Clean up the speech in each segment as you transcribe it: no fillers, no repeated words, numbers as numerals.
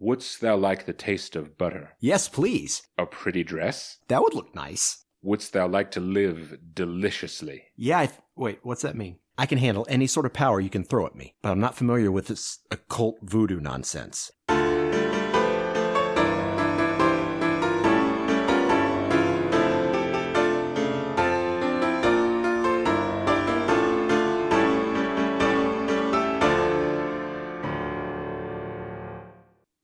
Wouldst thou like the taste of butter? Yes, please. A pretty dress? That would look nice. Wouldst thou like to live deliciously? Yeah, wait, what's that mean? I can handle any sort of power you can throw at me, but I'm not familiar with this occult voodoo nonsense.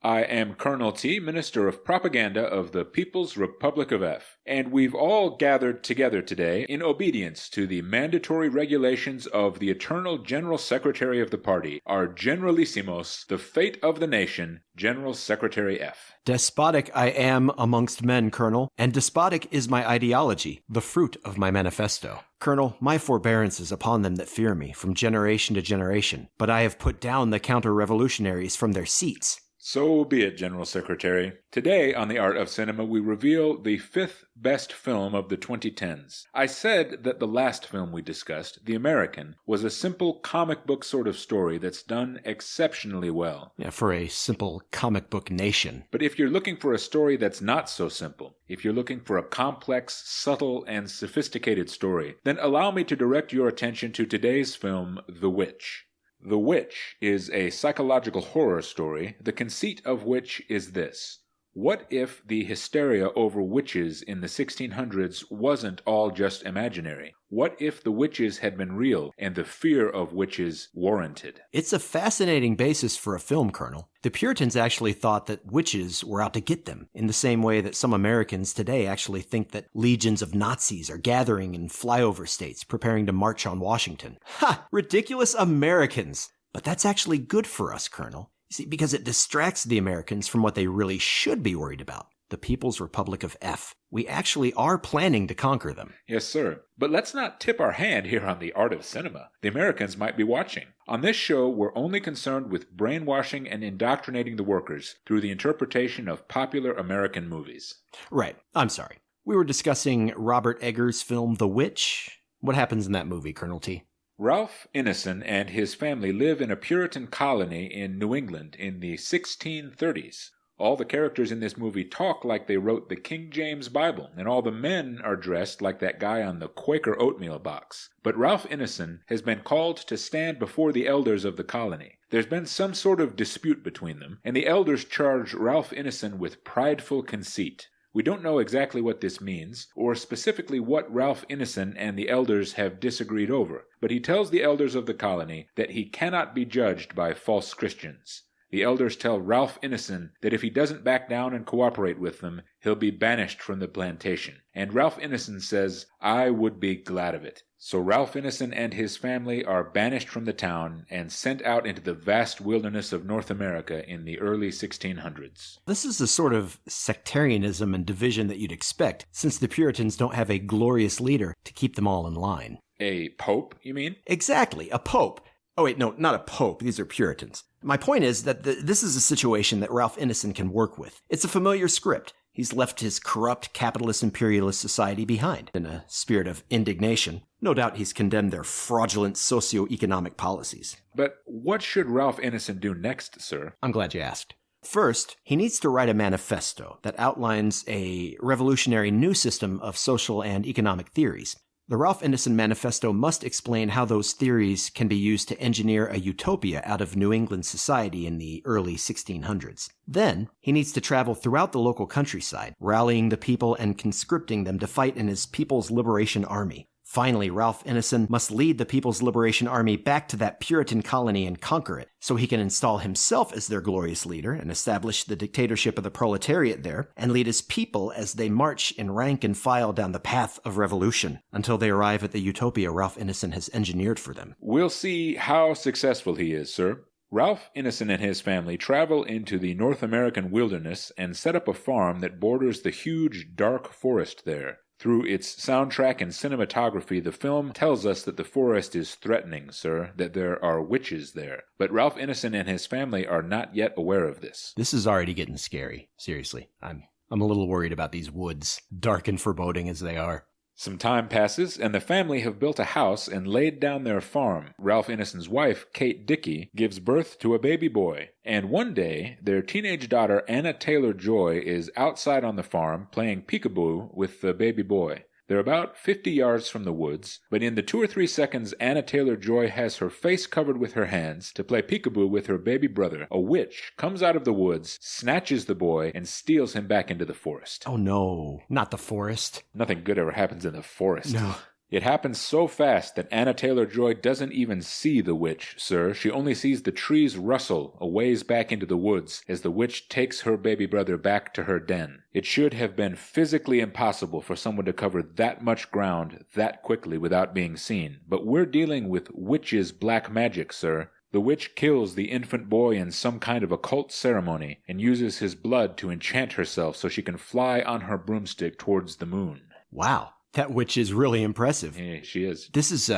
I am Colonel T, Minister of Propaganda of the People's Republic of F, and we've all gathered together today in obedience to the mandatory regulations of the Eternal General Secretary of the Party, our Generalissimos, the fate of the nation, General Secretary F. Despotic I am amongst men, Colonel, and despotic is my ideology, the fruit of my manifesto. Colonel, my forbearance is upon them that fear me, from generation to generation, but I have put down the counter-revolutionaries from their seats. So be it, General Secretary. Today, on The Art of Cinema, we reveal the 5th best film of the 2010s. I said that the last film we discussed, The American, was a simple comic book sort of story that's done exceptionally well. Yeah, for a simple comic book nation. But if you're looking for a story that's not so simple, if you're looking for a complex, subtle, and sophisticated story, then allow me to direct your attention to today's film, The Witch. The Witch is a psychological horror story, the conceit of which is this. What if the hysteria over witches in the 1600s wasn't all just imaginary? What if the witches had been real and the fear of witches warranted? It's a fascinating basis for a film, Colonel. The Puritans actually thought that witches were out to get them, in the same way that some Americans today actually think that legions of Nazis are gathering in flyover states preparing to march on Washington. Ha! Ridiculous Americans! But that's actually good for us, Colonel. You see, because it distracts the Americans from what they really should be worried about. The People's Republic of F. We actually are planning to conquer them. Yes, sir. But let's not tip our hand here on The Art of Cinema. The Americans might be watching. On this show, we're only concerned with brainwashing and indoctrinating the workers through the interpretation of popular American movies. Right. I'm sorry. We were discussing Robert Eggers' film The Witch. What happens in that movie, Colonel T? Ralph Ineson and his family live in a Puritan colony in New England in the 1630s. All the characters in this movie talk like they wrote the King James Bible, and all the men are dressed like that guy on the Quaker oatmeal box. But Ralph Ineson has been called to stand before the elders of the colony. There's been some sort of dispute between them, and the elders charge Ralph Ineson with prideful conceit. We don't know exactly what this means, or specifically what Ralph Ineson and the elders have disagreed over, but he tells the elders of the colony that he cannot be judged by false Christians. The elders tell Ralph Ineson that if he doesn't back down and cooperate with them, he'll be banished from the plantation. And Ralph Ineson says, I would be glad of it. So Ralph Ineson and his family are banished from the town and sent out into the vast wilderness of North America in the early 1600s. This is the sort of sectarianism and division that you'd expect, since the Puritans don't have a glorious leader to keep them all in line. A pope, you mean? Exactly, a pope. Oh wait, no, not a pope. These are Puritans. My point is that this is a situation that Ralph Ineson can work with. It's a familiar script. He's left his corrupt capitalist imperialist society behind in a spirit of indignation. No doubt he's condemned their fraudulent socio-economic policies. But what should Ralph Ineson do next, sir? I'm glad you asked. First, he needs to write a manifesto that outlines a revolutionary new system of social and economic theories. The Ralph Ineson Manifesto must explain how those theories can be used to engineer a utopia out of New England society in the early 1600s. Then, he needs to travel throughout the local countryside, rallying the people and conscripting them to fight in his People's Liberation Army. Finally, Ralph Ineson must lead the People's Liberation Army back to that Puritan colony and conquer it, so he can install himself as their glorious leader and establish the dictatorship of the proletariat there, and lead his people as they march in rank and file down the path of revolution, until they arrive at the utopia Ralph Ineson has engineered for them. We'll see how successful he is, sir. Ralph Ineson and his family travel into the North American wilderness and set up a farm that borders the huge, dark forest there. Through its soundtrack and cinematography, the film tells us that the forest is threatening, sir, that there are witches there. But Ralph Ineson and his family are not yet aware of this. This is already getting scary. Seriously. I'm a little worried about these woods, dark and foreboding as they are. Some time passes, and the family have built a house and laid down their farm. Ralph Ineson's wife, Kate Dickey, gives birth to a baby boy. And one day, their teenage daughter, Anna Taylor-Joy, is outside on the farm playing peekaboo with the baby boy. They're about 50 yards from the woods, but in the 2 or 3 seconds Anna Taylor-Joy has her face covered with her hands to play peekaboo with her baby brother, a witch comes out of the woods, snatches the boy, and steals him back into the forest. Oh no, not the forest. Nothing good ever happens in the forest. No. It happens so fast that Anna Taylor-Joy doesn't even see the witch, sir. She only sees the trees rustle a ways back into the woods as the witch takes her baby brother back to her den. It should have been physically impossible for someone to cover that much ground that quickly without being seen. But we're dealing with witches' black magic, sir. The witch kills the infant boy in some kind of occult ceremony and uses his blood to enchant herself so she can fly on her broomstick towards the moon. Wow. That witch is really impressive. Yeah, she is. This is,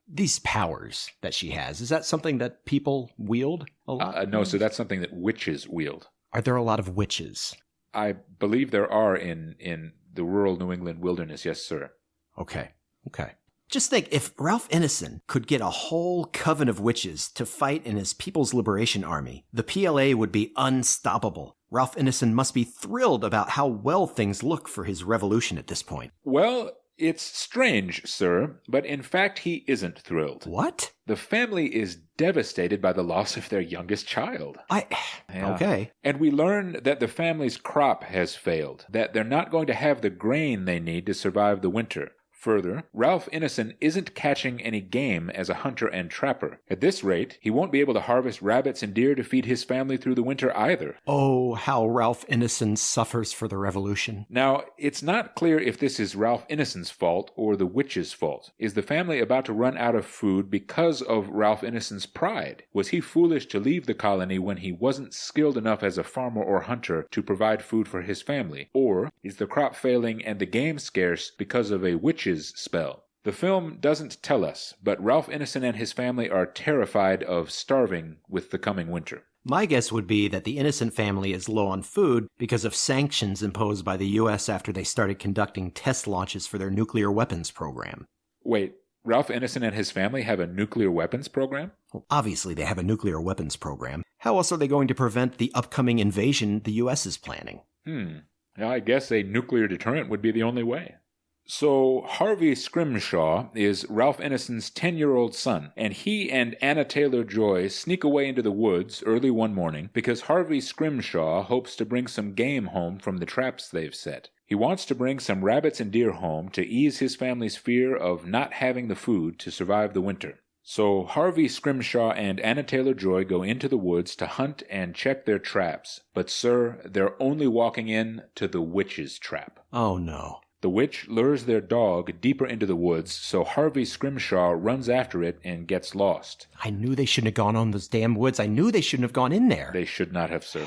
these powers that she has, is that something that people wield a lot? No, so that's something that witches wield. Are there a lot of witches? I believe there are in the rural New England wilderness, yes, sir. Okay. Just think, if Ralph Ineson could get a whole coven of witches to fight in his People's Liberation Army, the PLA would be unstoppable. Ralph Ineson must be thrilled about how well things look for his revolution at this point. Well, it's strange, sir, but in fact he isn't thrilled. What? The family is devastated by the loss of their youngest child. Okay. And we learn that the family's crop has failed, that they're not going to have the grain they need to survive the winter. Further, Ralph Ineson isn't catching any game as a hunter and trapper. At this rate, he won't be able to harvest rabbits and deer to feed his family through the winter either. Oh, how Ralph Ineson suffers for the revolution. Now, it's not clear if this is Ralph Ineson's fault or the witch's fault. Is the family about to run out of food because of Ralph Ineson's pride? Was he foolish to leave the colony when he wasn't skilled enough as a farmer or hunter to provide food for his family? Or is the crop failing and the game scarce because of a witch's spell? The film doesn't tell us, but Ralph Ineson and his family are terrified of starving with the coming winter. My guess would be that the Ineson family is low on food because of sanctions imposed by the U.S. after they started conducting test launches for their nuclear weapons program. Wait, Ralph Ineson and his family have a nuclear weapons program? Well, obviously they have a nuclear weapons program. How else are they going to prevent the upcoming invasion the U.S. is planning? I guess a nuclear deterrent would be the only way. So Harvey Scrimshaw is Ralph Ineson's 10-year-old son, and he and Anna Taylor-Joy sneak away into the woods early one morning because Harvey Scrimshaw hopes to bring some game home from the traps they've set. He wants to bring some rabbits and deer home to ease his family's fear of not having the food to survive the winter. So Harvey Scrimshaw and Anna Taylor-Joy go into the woods to hunt and check their traps. But, sir, they're only walking in to the witch's trap. Oh, no. The witch lures their dog deeper into the woods, so Harvey Scrimshaw runs after it and gets lost. I knew they shouldn't have gone on those damn woods. I knew they shouldn't have gone in there. They should not have, sir.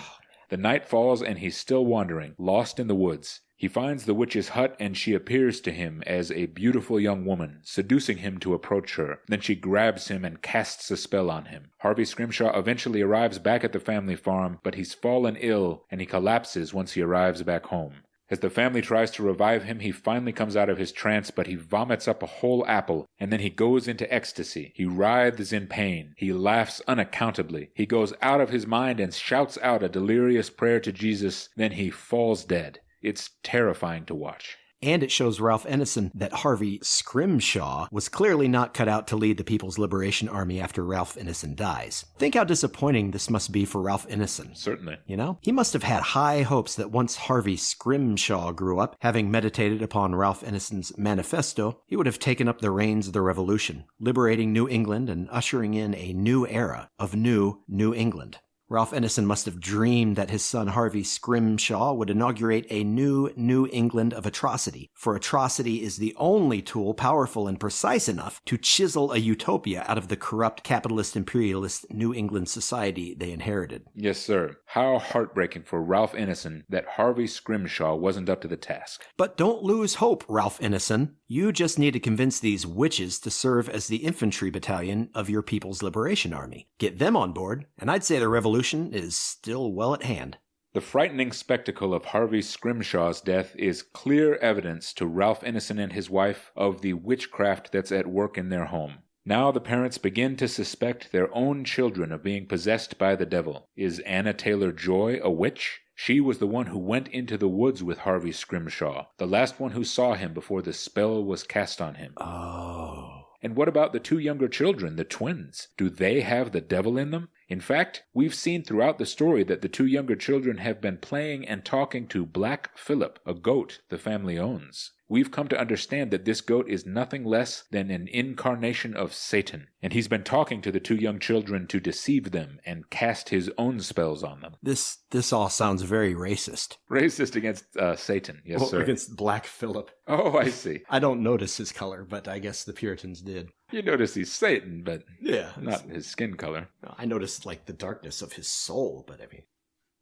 The night falls and he's still wandering, lost in the woods. He finds the witch's hut and she appears to him as a beautiful young woman, seducing him to approach her. Then she grabs him and casts a spell on him. Harvey Scrimshaw eventually arrives back at the family farm, but he's fallen ill and he collapses once he arrives back home. As the family tries to revive him, he finally comes out of his trance, but he vomits up a whole apple, and then he goes into ecstasy. He writhes in pain. He laughs unaccountably. He goes out of his mind and shouts out a delirious prayer to Jesus. Then he falls dead. It's terrifying to watch. And it shows Ralph Ineson that Harvey Scrimshaw was clearly not cut out to lead the People's Liberation Army after Ralph Ineson dies. Think how disappointing this must be for Ralph Ineson. Certainly. You know? He must have had high hopes that once Harvey Scrimshaw grew up, having meditated upon Ralph Ineson's manifesto, he would have taken up the reins of the revolution, liberating New England and ushering in a new era of New England. Ralph Ineson must have dreamed that his son Harvey Scrimshaw would inaugurate a New England of atrocity, for atrocity is the only tool powerful and precise enough to chisel a utopia out of the corrupt capitalist imperialist New England society they inherited. Yes, sir. How heartbreaking for Ralph Ineson that Harvey Scrimshaw wasn't up to the task. But don't lose hope, Ralph Ineson. You just need to convince these witches to serve as the infantry battalion of your People's Liberation Army. Get them on board, and I'd say the revolution is still well at hand. The frightening spectacle of Harvey Scrimshaw's death is clear evidence to Ralph Ineson and his wife of the witchcraft that's at work in their home. Now the parents begin to suspect their own children of being possessed by the devil. Is Anna Taylor-Joy a witch? She was the one who went into the woods with Harvey Scrimshaw, the last one who saw him before the spell was cast on him. Oh. And what about the two younger children, the twins? Do they have the devil in them? In fact, we've seen throughout the story that the two younger children have been playing and talking to Black Phillip, a goat the family owns. We've come to understand that this goat is nothing less than an incarnation of Satan, and he's been talking to the two young children to deceive them and cast his own spells on them. This all sounds very racist. Racist against Satan, yes, sir. Against Black Phillip. Oh, I see. I don't notice his color, but I guess the Puritans did. You notice he's Satan, but yeah, not his skin color. I noticed, like, the darkness of his soul, but I mean...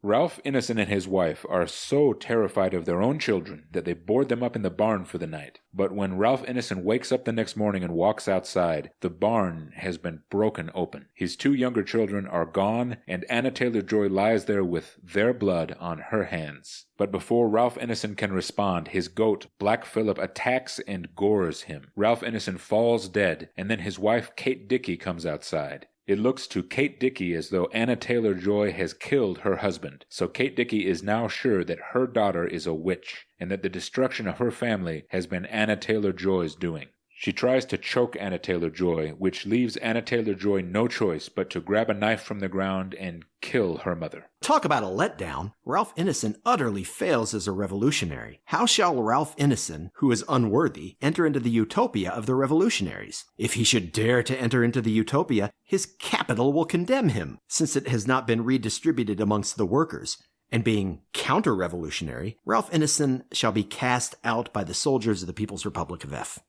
Ralph Ineson and his wife are so terrified of their own children that they board them up in the barn for the night. But when Ralph Ineson wakes up the next morning and walks outside, the barn has been broken open. His two younger children are gone, and Anna Taylor-Joy lies there with their blood on her hands. But before Ralph Ineson can respond, his goat, Black Phillip, attacks and gores him. Ralph Ineson falls dead, and then his wife, Kate Dickey, comes outside. It looks to Kate Dickey as though Anna Taylor-Joy has killed her husband, so Kate Dickey is now sure that her daughter is a witch, and that the destruction of her family has been Anna Taylor-Joy's doing. She tries to choke Anna Taylor-Joy, which leaves Anna Taylor-Joy no choice but to grab a knife from the ground and kill her mother. Talk about a letdown. Ralph Ineson utterly fails as a revolutionary. How shall Ralph Ineson, who is unworthy, enter into the utopia of the revolutionaries? If he should dare to enter into the utopia, his capital will condemn him, since it has not been redistributed amongst the workers. And being counter-revolutionary, Ralph Ineson shall be cast out by the soldiers of the People's Republic of F.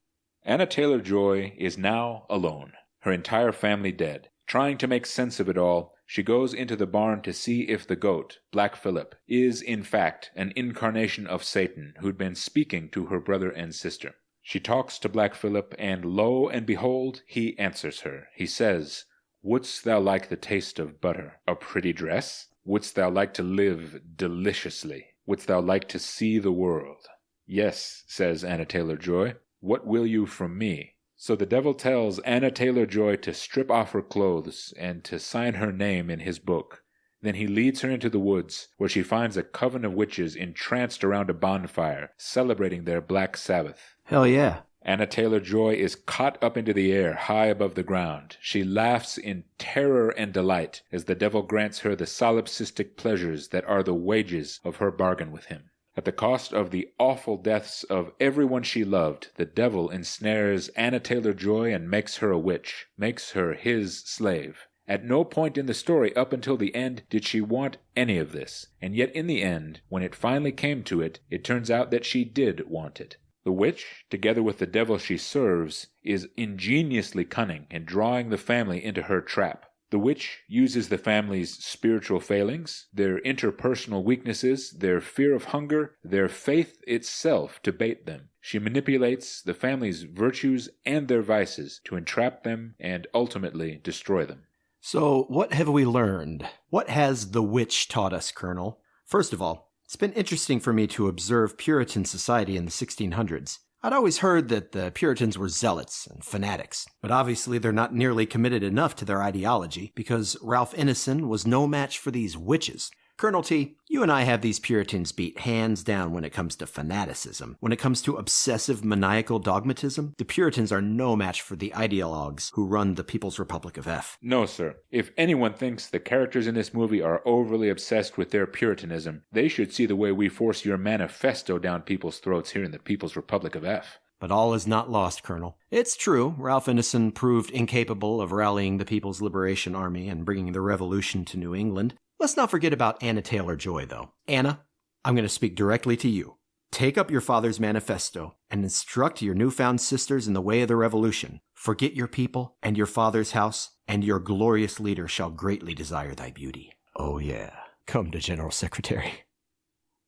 Anna Taylor-Joy is now alone, her entire family dead. Trying to make sense of it all, she goes into the barn to see if the goat, Black Phillip, is in fact an incarnation of Satan who'd been speaking to her brother and sister. She talks to Black Phillip, and lo and behold, he answers her. He says, "Wouldst thou like the taste of butter, a pretty dress? Wouldst thou like to live deliciously? Wouldst thou like to see the world?" "Yes," says Anna Taylor-Joy. "What will you from me?" So the devil tells Anna Taylor-Joy to strip off her clothes and to sign her name in his book. Then he leads her into the woods, where she finds a coven of witches entranced around a bonfire, celebrating their Black Sabbath. Hell yeah. Anna Taylor-Joy is caught up into the air, high above the ground. She laughs in terror and delight as the devil grants her the solipsistic pleasures that are the wages of her bargain with him. At the cost of the awful deaths of everyone she loved, the devil ensnares Anna Taylor-Joy and makes her a witch, makes her his slave. At no point in the story up until the end did she want any of this, and yet in the end, when it finally came to it, it turns out that she did want it. The witch, together with the devil she serves, is ingeniously cunning in drawing the family into her trap. The witch uses the family's spiritual failings, their interpersonal weaknesses, their fear of hunger, their faith itself to bait them. She manipulates the family's virtues and their vices to entrap them and ultimately destroy them. So, what have we learned? What has the witch taught us, Colonel? First of all, it's been interesting for me to observe Puritan society in the 1600s. I'd always heard that the Puritans were zealots and fanatics, but obviously they're not nearly committed enough to their ideology because Ralph Ineson was no match for these witches. Colonel T, you and I have these Puritans beat hands down when it comes to fanaticism. When it comes to obsessive maniacal dogmatism, the Puritans are no match for the ideologues who run the People's Republic of F. No, sir. If anyone thinks the characters in this movie are overly obsessed with their Puritanism, they should see the way we force your manifesto down people's throats here in the People's Republic of F. But all is not lost, Colonel. It's true, Ralph Ineson proved incapable of rallying the People's Liberation Army and bringing the revolution to New England. Let's not forget about Anna Taylor-Joy, though. Anna, I'm going to speak directly to you. Take up your father's manifesto and instruct your newfound sisters in the way of the revolution. Forget your people and your father's house, and your glorious leader shall greatly desire thy beauty. Oh yeah, come to General Secretary.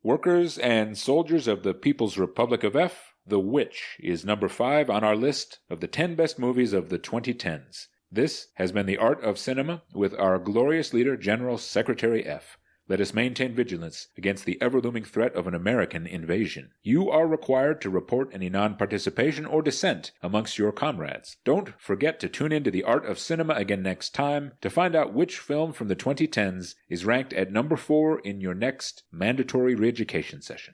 Workers and soldiers of the People's Republic of F, The Witch is number 5 on our list of the 10 best movies of the 2010s. This has been The Art of Cinema with our glorious leader, General Secretary F. Let us maintain vigilance against the ever-looming threat of an American invasion. You are required to report any non-participation or dissent amongst your comrades. Don't forget to tune in to The Art of Cinema again next time to find out which film from the 2010s is ranked at number 4 in your next mandatory re-education session.